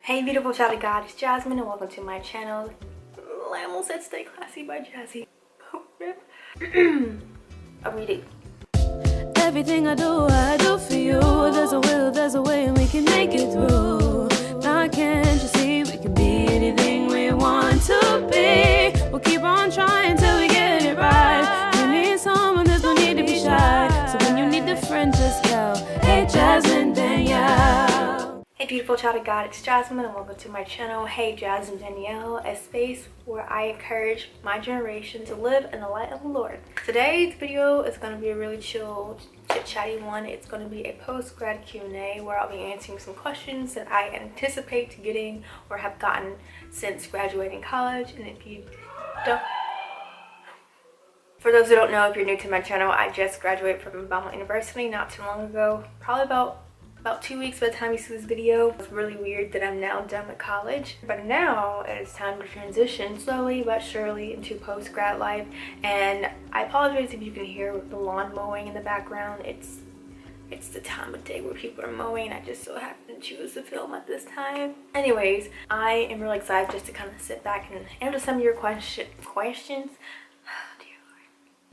Hey beautiful child of God, it's Jasmine and welcome to my channel. I almost said Stay Classy by Jazzy. I'll read it. Everything I do for you. There's a will, there's a way, and we can make it through. Now can't you see we can be anything we want to be? We'll keep on trying till we get it right. You need someone, there's no need to be shy. So when you need a friend, just yell, hey Jasmine, Danielle. Hey beautiful child of God, it's Jasmine and welcome to my channel. Hey Jasmine, Danielle, a space where I encourage my generation to live in the light of the Lord. Today's video is going to be a really chill, chit-chatty one. It's going to be a post-grad Q&A where I'll be answering some questions that I anticipate getting or have gotten since graduating college. And if you don't... For those who don't know, if you're new to my channel, I just graduated from Belmont University not too long ago. Probably about 2 weeks by the time you see this video. It's really weird that I'm now done with college, but now it's time to transition slowly but surely into post-grad life. And I apologize if you can hear the lawn mowing in the background. It's the time of day where people are mowing. I just so happen to choose to film at this time. Anyways, I am really excited just to kind of sit back and answer some of your questions.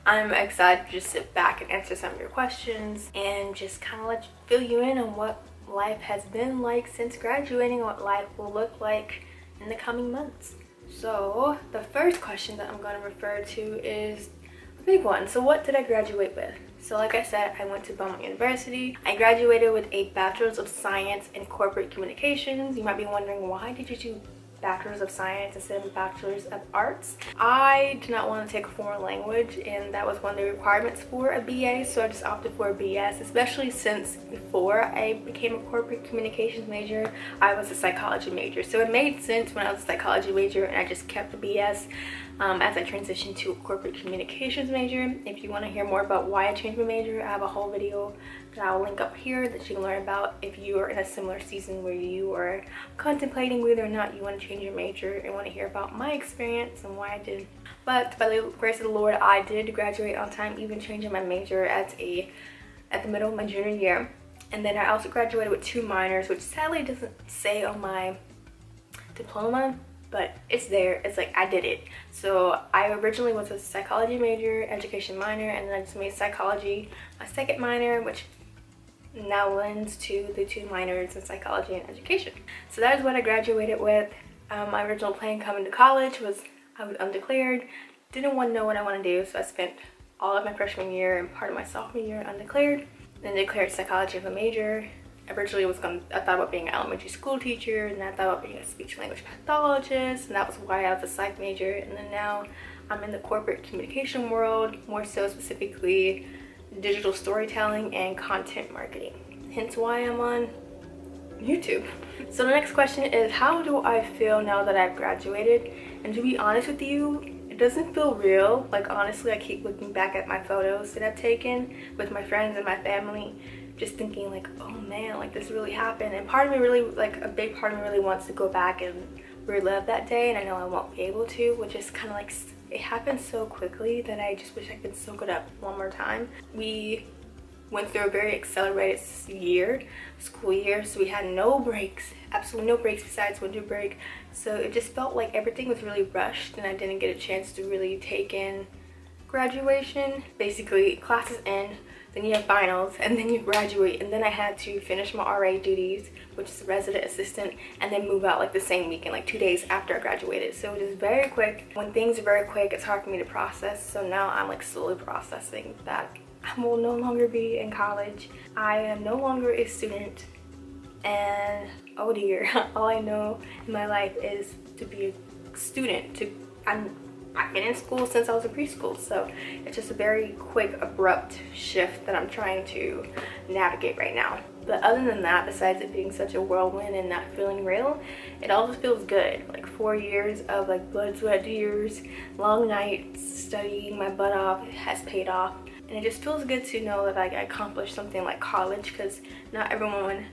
I'm excited to just sit back and answer some of your questions and just kind of fill you in on what life has been like since graduating, what life will look like in the coming months. So the first question that I'm going to refer to is a big one. So what did I graduate with? So like I said, I went to Belmont University. I graduated with a Bachelor's of Science in Corporate Communications. You might be wondering, why did you do Bachelor's of Science instead of a Bachelor's of Arts? I did not want to take a foreign language, and that was one of the requirements for a BA, so I just opted for a BS, especially since before I became a corporate communications major, I was a psychology major. So it made sense when I was a psychology major, and I just kept the BS as I transitioned to a corporate communications major. If you want to hear more about why I changed my major, I have a whole video that I'll link up here that you can learn about if you are in a similar season where you are contemplating whether or not you want to change your major and want to hear about my experience and why I did. But by the grace of the Lord, I did graduate on time, even changing my major at the middle of my junior year. And then I also graduated with 2 minors, which sadly doesn't say on my diploma, but it's there. It's like I did it. So I originally was a psychology major, education minor, and then I just made psychology my second minor, which now lends to the 2 minors in psychology and education. So that is what I graduated with. My original plan coming to college was I was undeclared, didn't want to know what I want to do, so I spent all of my freshman year and part of my sophomore year undeclared, then declared psychology as a major. Originally I thought about being an elementary school teacher, and I thought about being a speech language pathologist, and that was why I was a psych major. And then now I'm in the corporate communication world, more so specifically digital storytelling and content marketing, hence why I'm on YouTube. So the next question is, how do I feel now that I've graduated? And to be honest with you, it doesn't feel real. Like, honestly, I keep looking back at my photos that I've taken with my friends and my family, just thinking like, oh man, like this really happened. And part of me really, like a big part of me really wants to go back and relive that day, and I know I won't be able to, which is kind of like, it happened so quickly that I just wish I could soak it up one more time. We went through a very accelerated school year, so we had no breaks, absolutely no breaks besides winter break. So it just felt like everything was really rushed, and I didn't get a chance to really take in graduation. Basically, classes end, then you have finals, and then you graduate, and then I had to finish my RA duties, which is resident assistant, and then move out like the same weekend, like 2 days after I graduated. So it is very quick. When things are very quick, it's hard for me to process. So now I'm like slowly processing that I will no longer be in college. I am no longer a student, and oh dear, all I know in my life is to be a student. I've been in school since I was in preschool, so it's just a very quick, abrupt shift that I'm trying to navigate right now. But other than that, besides it being such a whirlwind and not feeling real, it all just feels good. Like 4 years of like blood, sweat, tears, long nights, studying my butt off has paid off. And it just feels good to know that I accomplished something like college, because not everyone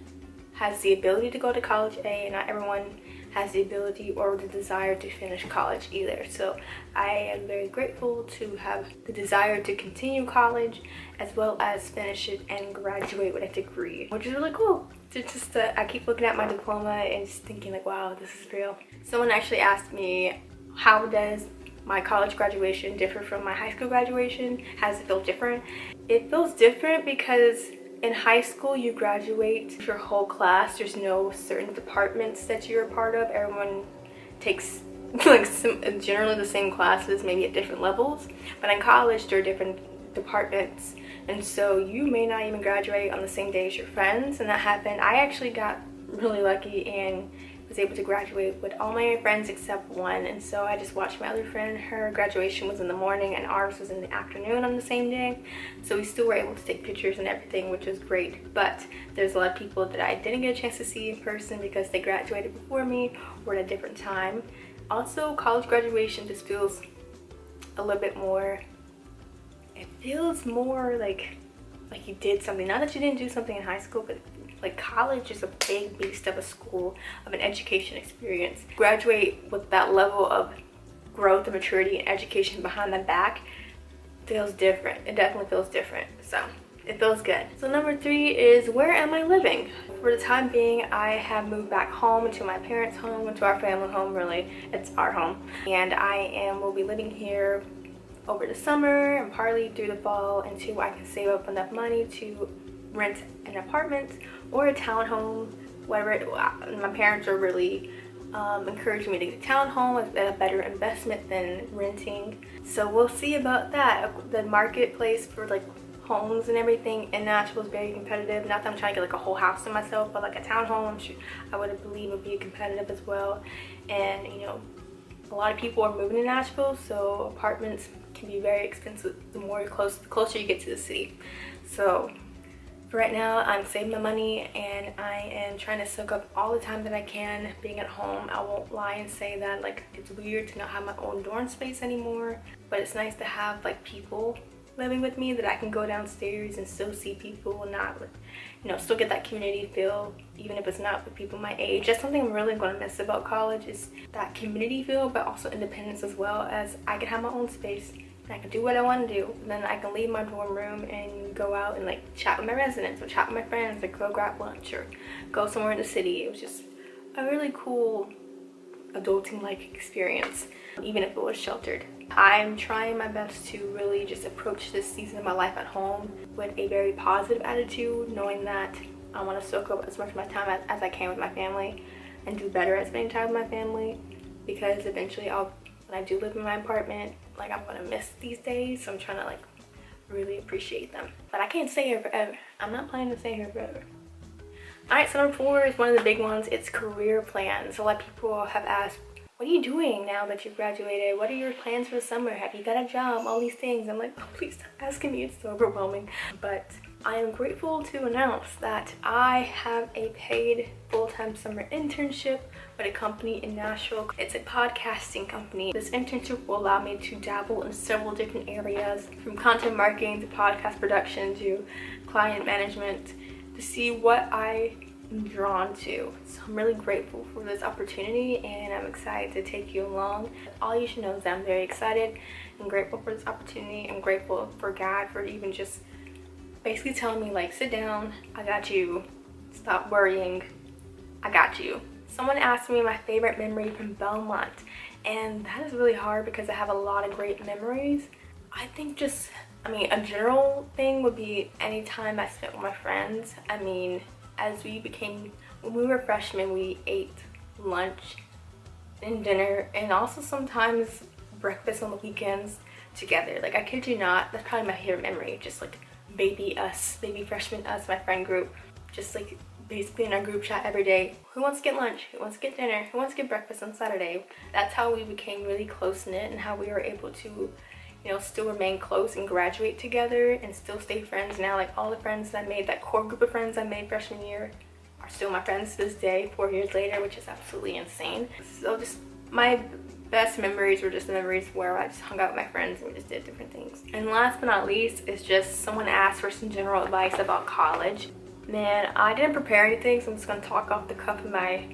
has the ability to go to college, and not everyone has the ability or the desire to finish college either. So I am very grateful to have the desire to continue college as well as finish it and graduate with a degree, which is really cool. I keep looking at my diploma and just thinking like, wow, this is real. Someone actually asked me, how does my college graduation differ from my high school graduation? How does it feel different? It feels different because in high school you graduate your whole class. There's no certain departments that you're a part of. Everyone takes like generally the same classes, maybe at different levels. But in college there are different departments, and so you may not even graduate on the same day as your friends, and that happened. I actually got really lucky and was able to graduate with all my friends except one, and so I just watched my other friend. Her graduation was in the morning and ours was in the afternoon on the same day, so we still were able to take pictures and everything, which was great. But there's a lot of people that I didn't get a chance to see in person because they graduated before me or at a different time. Also, college graduation just feels a little bit more, it feels more like you did something. Not that you didn't do something in high school, but like college is a big beast of a school, of an education experience. Graduate with that level of growth and maturity and education behind my back feels different. It definitely feels different. So it feels good. So number 3 is, where am I living? For the time being, I have moved back home to my parents' home, into our family home. Really, it's our home, and will be living here over the summer and partly through the fall until I can save up enough money to rent an apartment or a townhome, whatever. My parents are really encouraging me to get a townhome. It's a better investment than renting, so we'll see about that. The marketplace for like homes and everything in Nashville is very competitive. Not that I'm trying to get like a whole house to myself, but like a townhome, I would believe would be competitive as well. And you know, a lot of people are moving to Nashville, so apartments can be very expensive the closer you get to the city. So for right now, I'm saving my money and I am trying to soak up all the time that I can being at home. I won't lie and say that like it's weird to not have my own dorm space anymore, but it's nice to have like people living with me that I can go downstairs and still see people and not, you know, still get that community feel, even if it's not with people my age. That's something I'm really going to miss about college, is that community feel, but also independence as well. As I can have my own space and I can do what I want to do, and then I can leave my dorm room and go out and like chat with my residents or chat with my friends or go grab lunch or go somewhere in the city. It was just a really cool adulting like experience, even if it was sheltered. I'm trying my best to really just approach this season of my life at home with a very positive attitude, knowing that I want to soak up as much of my time as I can with my family and do better at spending time with my family, because eventually when I do live in my apartment, like I'm gonna miss these days, so I'm trying to like really appreciate them. But I can't stay here forever. I'm not planning to stay here forever. Alright, so number 4 is one of the big ones. It's career plans. A lot of people have asked, what are you doing now that you've graduated? What are your plans for the summer? Have you got a job? All these things. I'm like, oh, please stop asking me. It's so overwhelming. But I am grateful to announce that I have a paid full-time summer internship with a company in Nashville. It's a podcasting company. This internship will allow me to dabble in several different areas, from content marketing to podcast production to client management, to see what I am drawn to. So I'm really grateful for this opportunity, and I'm excited to take you along. All you should know is that I'm very excited and grateful for this opportunity. I'm grateful for God for even just basically telling me like, sit down, I got you, stop worrying, I got you. Someone asked me my favorite memory from Belmont, and that is really hard because I have a lot of great memories. I think a general thing would be any time I spent with my friends. I mean, when we were freshmen, we ate lunch and dinner and also sometimes breakfast on the weekends together. Like, I kid you not, that's probably my favorite memory. Just like baby freshman us, my friend group, just like basically in our group chat every day. Who wants to get lunch? Who wants to get dinner? Who wants to get breakfast on Saturday? That's how we became really close-knit, and how we were able to, you know, still remain close and graduate together and still stay friends now. Like, all the friends that I made, that core group of friends I made freshman year, are still my friends to this day, 4 years later, which is absolutely insane. So just my best memories were just the memories where I just hung out with my friends and we just did different things. And last but not least is just someone asked for some general advice about college. Man, I didn't prepare anything, so I'm just gonna talk off the cuff of my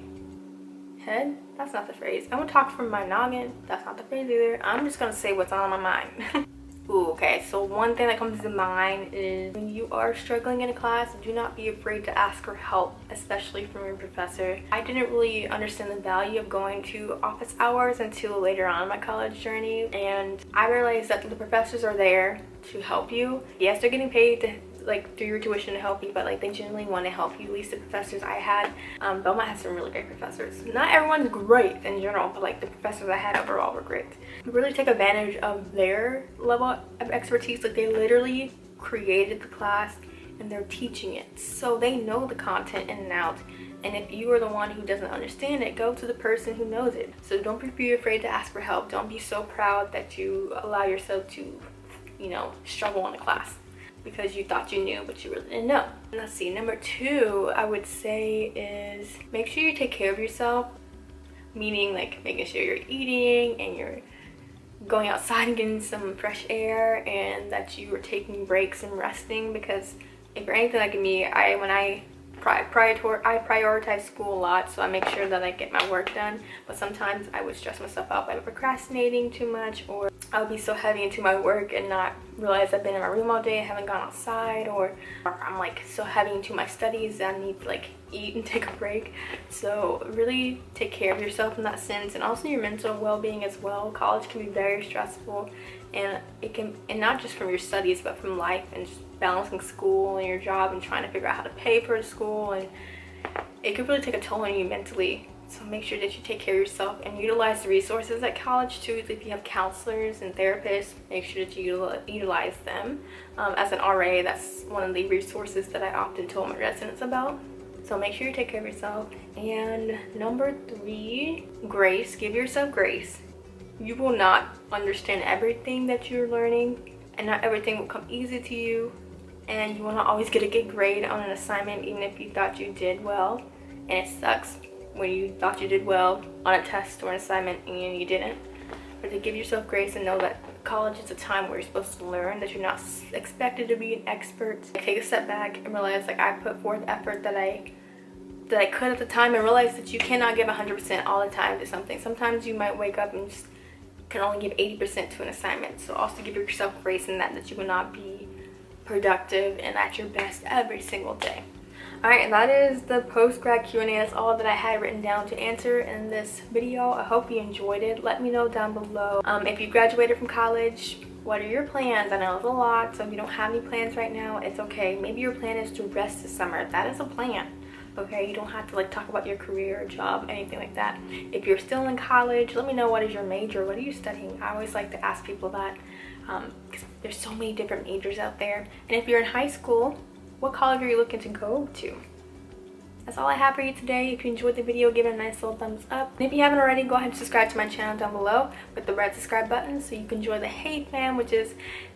head. That's not the phrase. I'm gonna talk from my noggin. That's not the phrase either. I'm just gonna say what's on my mind. Ooh, okay, so one thing that comes to mind is when you are struggling in a class, do not be afraid to ask for help, especially from your professor. I didn't really understand the value of going to office hours until later on in my college journey, and I realized that the professors are there to help you. Yes, they're getting paid to like through your tuition to help you, but like they genuinely want to help you. At least the professors I had, Belmont has some really great professors. Not everyone's great in general, but like the professors I had overall were great. Really take advantage of their level of expertise. Like they literally created the class and they're teaching it, so they know the content in and out. And if you are the one who doesn't understand it, go to the person who knows it. So don't be afraid to ask for help. Don't be so proud that you allow yourself to, you know, struggle in a class because you thought you knew but you really didn't know. And let's see, number 2 I would say is make sure you take care of yourself, meaning like making sure you're eating and you're going outside and getting some fresh air, and that you are taking breaks and resting. Because if you're anything like me, I prioritize school a lot, so I make sure that I get my work done, but sometimes I would stress myself out by procrastinating too much, or I'll be so heavy into my work and not realize I've been in my room all day, I haven't gone outside, or I'm like so heavy into my studies that I need to like eat and take a break. So really take care of yourself in that sense, and also your mental well-being as well. College can be very stressful, and not just from your studies but from life and just balancing school and your job and trying to figure out how to pay for school, and it could really take a toll on you mentally. So make sure that you take care of yourself and utilize the resources at college too. If you have counselors and therapists, make sure that you utilize them. As an RA, that's one of the resources that I often tell my residents about. So make sure you take care of yourself. And number 3, grace. Give yourself grace. You will not understand everything that you're learning, and not everything will come easy to you, and you will not always get a good grade on an assignment even if you thought you did well. And it sucks when you thought you did well on a test or an assignment and you didn't. But to give yourself grace and know that college is a time where you're supposed to learn, that you're not expected to be an expert. Take a step back and realize like I put forth effort that I could at the time, and realize that you cannot give 100% all the time to something. Sometimes you might wake up and just can only give 80% to an assignment. So also give yourself grace in that you will not be productive and at your best every single day. Alright, and that is the post-grad Q&A. That's all that I had written down to answer in this video. I hope you enjoyed it. Let me know down below if you graduated from college, what are your plans? I know it's a lot, so if you don't have any plans right now, it's okay. Maybe your plan is to rest this summer. That is a plan. Okay, you don't have to like talk about your career or job, anything like that. If you're still in college, let me know what is your major, what are you studying. I always like to ask people that because there's so many different majors out there. And if you're in high school, what college are you looking to go to? That's all I have for you today. If you enjoyed the video, give it a nice little thumbs up. And if you haven't already, go ahead and subscribe to my channel down below with the red subscribe button so you can join the Hey Fam, which is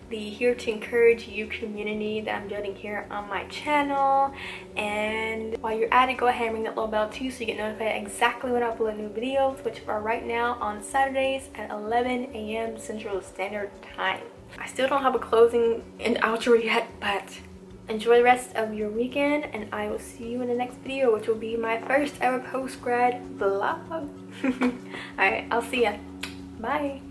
the here to encourage you community that I'm building here on my channel. And while you're at it, go ahead and ring that little bell too so you get notified exactly when I upload new videos, which are right now on Saturdays at 11 a.m. Central Standard Time. I still don't have a closing and outro yet, but enjoy the rest of your weekend, and I will see you in the next video, which will be my first ever post-grad vlog. Alright, I'll see ya. Bye.